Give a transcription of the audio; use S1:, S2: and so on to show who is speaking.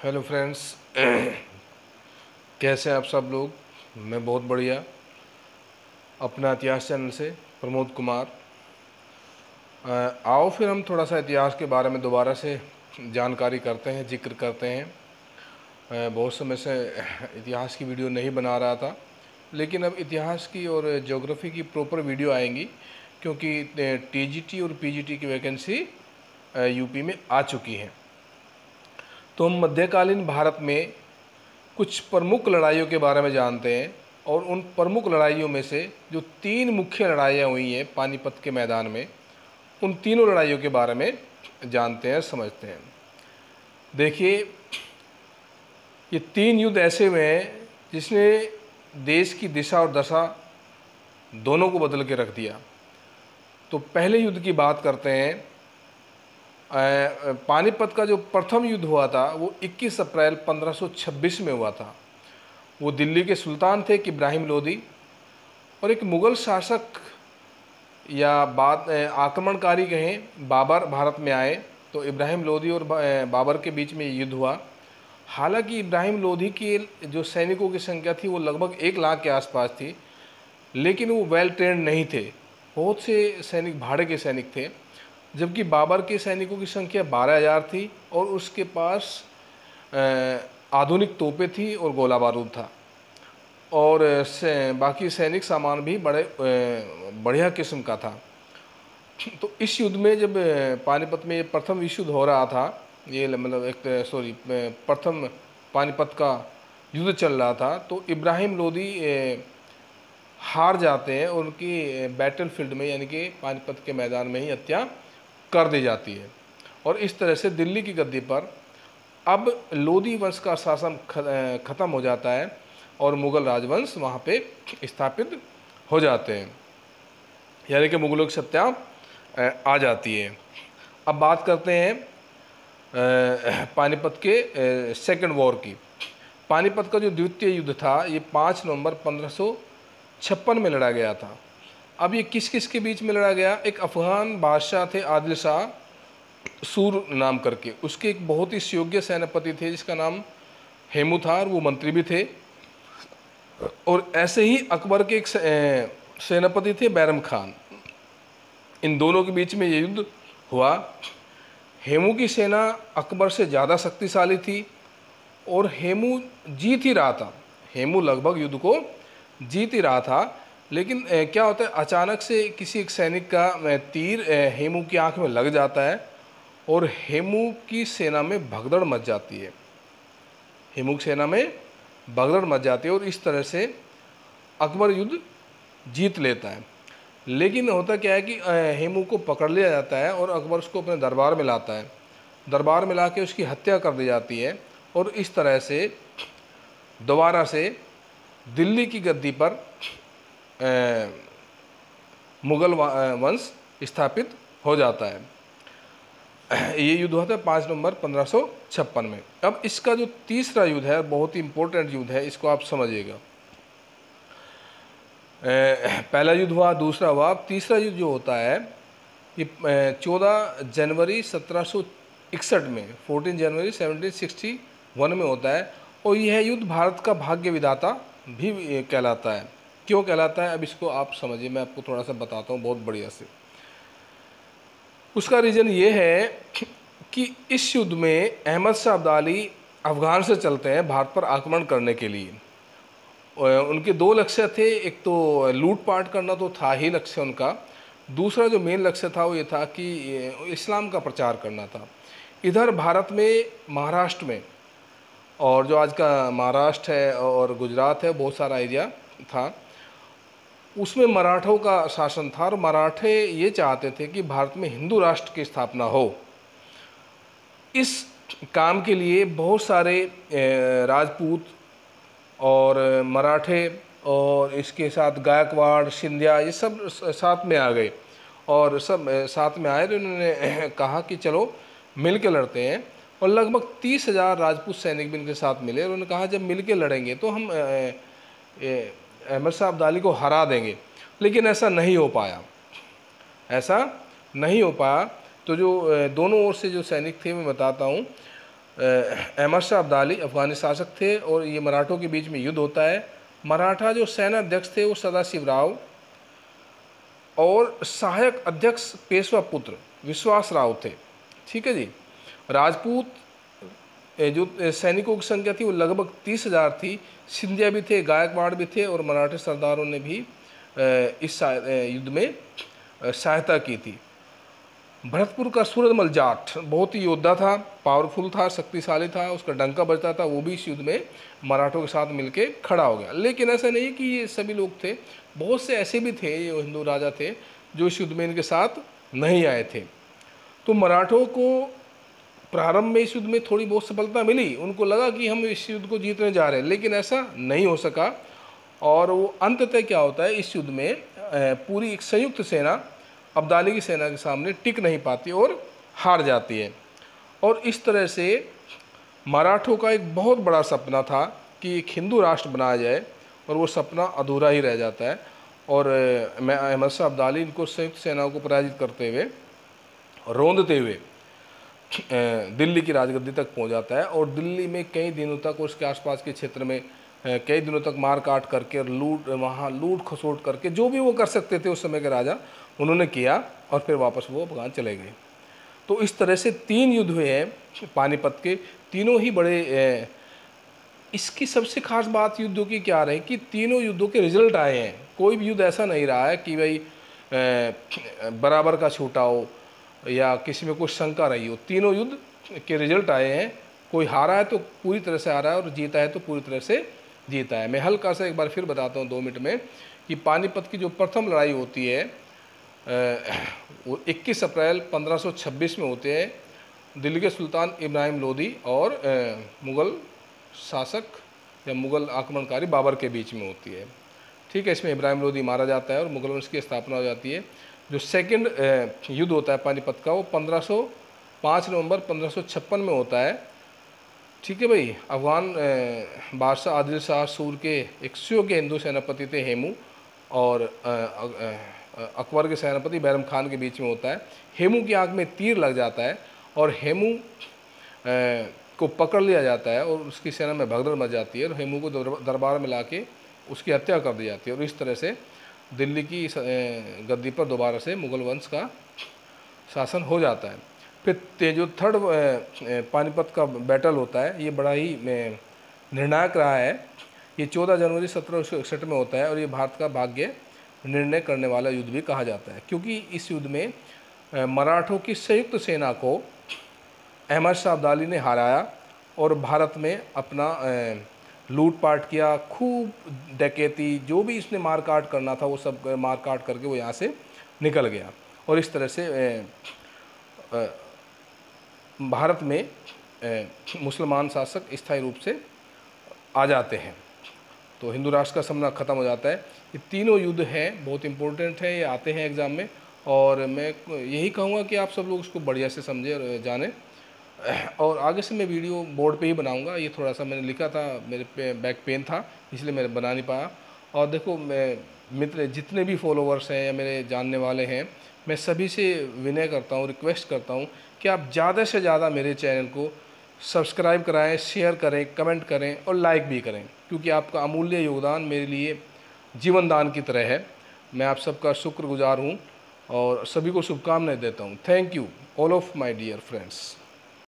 S1: Hello friends. कैसे हैं आप सब लोग। मैं बहुत बढ़िया। अपना इतिहास चैनल से प्रमोद कुमार। आओ फिर हम थोड़ा सा इतिहास के बारे में दोबारा से जानकारी करते हैं, जिक्र करते हैं। बहुत समय से इतिहास की वीडियो नहीं बना रहा था, लेकिन अब इतिहास की और ज्योग्राफी की प्रॉपर वीडियो आएंगी, क्योंकि टीजीटी और पीजीटी की वैकेंसी यूपी में आ चुकी है। तो हम मध्यकालीन भारत में कुछ प्रमुख लड़ाइयों के बारे में जानते हैं, और उन प्रमुख लड़ाइयों में से जो तीन मुख्य लड़ाइयाँ हुई हैं पानीपत के मैदान में, उन तीनों लड़ाइयों के बारे में जानते हैं, समझते हैं। देखिए, ये तीन युद्ध ऐसे हुए हैं जिसने देश की दिशा और दशा दोनों को बदल के रख दिया। तो पहले युद्ध की बात करते हैं। पानीपत का जो प्रथम युद्ध हुआ था वो 21 अप्रैल 1526 में हुआ था। वो दिल्ली के सुल्तान थे इब्राहिम लोदी, और एक मुग़ल शासक या बाद आक्रमणकारी कहें बाबर भारत में आए। तो इब्राहिम लोदी और बाबर के बीच में युद्ध हुआ। हालांकि इब्राहिम लोदी की जो सैनिकों की संख्या थी वो लगभग 1 लाख के आसपास थी, लेकिन वो वेल ट्रेंड नहीं थे। बहुत से सैनिक भाड़े के सैनिक थे, जबकि बाबर के सैनिकों की संख्या 12,000 थी, और उसके पास आधुनिक तोपें थी और गोला बारूद था, और बाकी सैनिक सामान भी बड़े बढ़िया किस्म का था। तो इस युद्ध में जब पानीपत में ये प्रथम विश्व युद्ध हो रहा था, ये मतलब प्रथम पानीपत का युद्ध चल रहा था, तो इब्राहिम लोदी हार जाते हैं, और उनकी बैटल फील्ड में यानी कि पानीपत के मैदान में ही हत्या कर दी जाती है। और इस तरह से दिल्ली की गद्दी पर अब लोदी वंश का शासन खत्म हो जाता है, और मुग़ल राजवंश वहाँ पे स्थापित हो जाते हैं, यानी कि मुग़लों की सत्ता आ जाती है। अब बात करते हैं पानीपत के सेकंड वॉर की। पानीपत का जो द्वितीय युद्ध था ये 5 नवंबर 1556 में लड़ा गया था। अब ये किस किस के बीच में लड़ा गया? एक अफ़गान बादशाह थे आदिल शाह सूर नाम करके, उसके एक बहुत ही सुयोग्य सेनापति थे जिसका नाम हेमू था, और वो मंत्री भी थे। और ऐसे ही अकबर के एक सेनापति थे बैरम खान। इन दोनों के बीच में ये युद्ध हुआ। हेमू की सेना अकबर से ज़्यादा शक्तिशाली थी, और हेमू जीत ही रहा था। हेमू लगभग युद्ध को जीत ही रहा था, लेकिन क्या होता है, अचानक से किसी एक सैनिक का तीर हेमू की आंख में लग जाता है, और हेमू की सेना में भगदड़ मच जाती है। हेमू की सेना में भगदड़ मच जाती है, और इस तरह से अकबर युद्ध जीत लेता है। लेकिन होता क्या है कि हेमू को पकड़ लिया जाता है, और अकबर उसको अपने दरबार में लाता है। दरबार में ला के उसकी हत्या कर दी जाती है, और इस तरह से दोबारा से दिल्ली की गद्दी पर मुग़ल वंश स्थापित हो जाता है। ये युद्ध हुआ था 5 नवंबर 1556 में। अब इसका जो तीसरा युद्ध है, बहुत ही इम्पोर्टेंट युद्ध है, इसको आप समझिएगा। पहला युद्ध हुआ, दूसरा हुआ, अब तीसरा युद्ध जो होता है ये 14 जनवरी 1761 में, 14 जनवरी 1761 में होता है। और यह युद्ध भारत का भाग्य विधाता भी कहलाता है। क्यों कहलाता है, अब इसको आप समझिए, मैं आपको थोड़ा सा बताता हूँ बहुत बढ़िया से। उसका रीज़न ये है कि इस युद्ध में अहमद शाह अब्दाली अफ़गान से चलते हैं भारत पर आक्रमण करने के लिए। उनके 2 लक्ष्य थे, एक तो लूटपाट करना तो था ही लक्ष्य उनका, दूसरा जो मेन लक्ष्य था वो ये था कि इस्लाम का प्रचार करना था। इधर भारत में महाराष्ट्र में, और जो आज का महाराष्ट्र है और गुजरात है, बहुत सारा एरिया था, उसमें मराठों का शासन था, और मराठे ये चाहते थे कि भारत में हिंदू राष्ट्र की स्थापना हो। इस काम के लिए बहुत सारे राजपूत और मराठे और इसके साथ गायकवाड़, सिंधिया, ये सब साथ में आ गए, और सब साथ में आए। तो इन्होंने कहा कि चलो मिल के लड़ते हैं, और लगभग 30,000 राजपूत सैनिक भी इनके साथ मिले। और उन्होंने कहा जब मिल के लड़ेंगे तो हम अहमद शाह अब्दाली को हरा देंगे। लेकिन ऐसा नहीं हो पाया, ऐसा नहीं हो पाया। तो जो दोनों ओर से जो सैनिक थे मैं बताता हूँ। अहमद शाह अब्दाली अफ़गानी शासक थे और ये मराठों के बीच में युद्ध होता है। मराठा जो सेना अध्यक्ष थे वो सदाशिव राव और सहायक अध्यक्ष पेशवा पुत्र विश्वास राव थे। ठीक है जी। राजपूत जो सैनिकों की संख्या थी वो लगभग 30,000 थी। सिंधिया भी थे, गायकवाड़ भी थे और मराठे सरदारों ने भी इस युद्ध में सहायता की थी। भरतपुर का सूरजमल जाट बहुत ही योद्धा था, पावरफुल था, शक्तिशाली था, उसका डंका बजता था, वो भी इस युद्ध में मराठों के साथ मिलके खड़ा हो गया। लेकिन ऐसा नहीं कि ये सभी लोग थे, बहुत से ऐसे भी थे, ये हिंदू राजा थे जो इस युद्ध में इनके साथ नहीं आए थे। तो मराठों को प्रारंभ में इस युद्ध में थोड़ी बहुत सफलता मिली, उनको लगा कि हम इस युद्ध को जीतने जा रहे हैं, लेकिन ऐसा नहीं हो सका। और वो अंततः क्या होता है, इस युद्ध में पूरी एक संयुक्त सेना अब्दाली की सेना के सामने टिक नहीं पाती और हार जाती है। और इस तरह से मराठों का एक बहुत बड़ा सपना था कि एक हिंदू राष्ट्र बनाया जाए और वो सपना अधूरा ही रह जाता है। और अहमद शाह अब्दाली इनको संयुक्त सेनाओं को पराजित करते हुए, रौंदते हुए दिल्ली की राजगद्दी तक पहुंच जाता है। और दिल्ली में कई दिनों तक और उसके आसपास के क्षेत्र में कई दिनों तक मार काट करके और वहाँ लूट खसोट करके जो भी वो कर सकते थे उस समय के राजा, उन्होंने किया और फिर वापस वो अफगान चले गए। तो इस तरह से 3 युद्ध हुए हैं पानीपत के, तीनों ही बड़े। इसकी सबसे खास बात युद्धों की क्या रही कि तीनों युद्धों के रिजल्ट आए हैं। कोई भी युद्ध ऐसा नहीं रहा है कि भाई बराबर का छूटा हो या किसी में कुछ शंका रही हो। तीनों युद्ध के रिजल्ट आए हैं। कोई हारा है तो पूरी तरह से हारा है और जीता है तो पूरी तरह से जीता है। मैं हल्का सा एक बार फिर बताता हूँ 2 मिनट में कि पानीपत की जो प्रथम लड़ाई होती है वो 21 अप्रैल 1526 में होते हैं। दिल्ली के सुल्तान इब्राहिम लोदी और मुग़ल शासक या मुग़ल आक्रमणकारी बाबर के बीच में होती है। ठीक है, इसमें इब्राहिम लोदी मारा जाता है और मुग़ल वंश की स्थापना हो जाती है। जो सेकंड युद्ध होता है पानीपत का वो 5 नवंबर 1556 में होता है। ठीक है भाई। अफगान बादशाह आदिल शाह सूर के एक सुयोग्य हिंदू सेनापति थे हेमू और अकबर के सेनापति बैरम खान के बीच में होता है। हेमू की आंख में तीर लग जाता है और हेमू को पकड़ लिया जाता है और उसकी सेना में भगदड़ मच जाती है और हेमू को दरबार में लाके उसकी हत्या कर दी जाती है। और इस तरह से दिल्ली की गद्दी पर दोबारा से मुग़ल वंश का शासन हो जाता है। फिर जो थर्ड पानीपत का बैटल होता है ये बड़ा ही निर्णायक रहा है। ये 14 जनवरी 1761 में होता है और ये भारत का भाग्य निर्णय करने वाला युद्ध भी कहा जाता है, क्योंकि इस युद्ध में मराठों की संयुक्त सेना को अहमद शाह अब्दाली ने हराया और भारत में अपना लूटपाट किया, खूब डकैती, जो भी इसने मारकाट करना था वो सब मारकाट करके वो यहाँ से निकल गया। और इस तरह से भारत में मुसलमान शासक स्थायी रूप से आ जाते हैं, तो हिंदू राष्ट्र का सपना ख़त्म हो जाता है। ये तीनों युद्ध हैं, बहुत इम्पोर्टेंट है, ये आते हैं एग्ज़ाम में और मैं यही कहूँगा कि आप सब लोग इसको बढ़िया से समझें और जानें। और आगे से मैं वीडियो बोर्ड पे ही बनाऊँगा। ये थोड़ा सा मैंने लिखा था, मेरे बैक पेन था इसलिए मैं बना नहीं पाया। और देखो, मैं मित्र जितने भी फॉलोवर्स हैं या मेरे जानने वाले हैं, मैं सभी से विनय करता हूँ, रिक्वेस्ट करता हूँ कि आप ज़्यादा से ज़्यादा मेरे चैनल को सब्सक्राइब कराएं, शेयर करें, कमेंट करें और लाइक भी करें, क्योंकि आपका अमूल्य योगदान मेरे लिए जीवन दान की तरह है। मैं आप सबका शुक्रगुजार हूँ और सभी को शुभकामनाएं देता हूँ। Thank you all of my dear friends.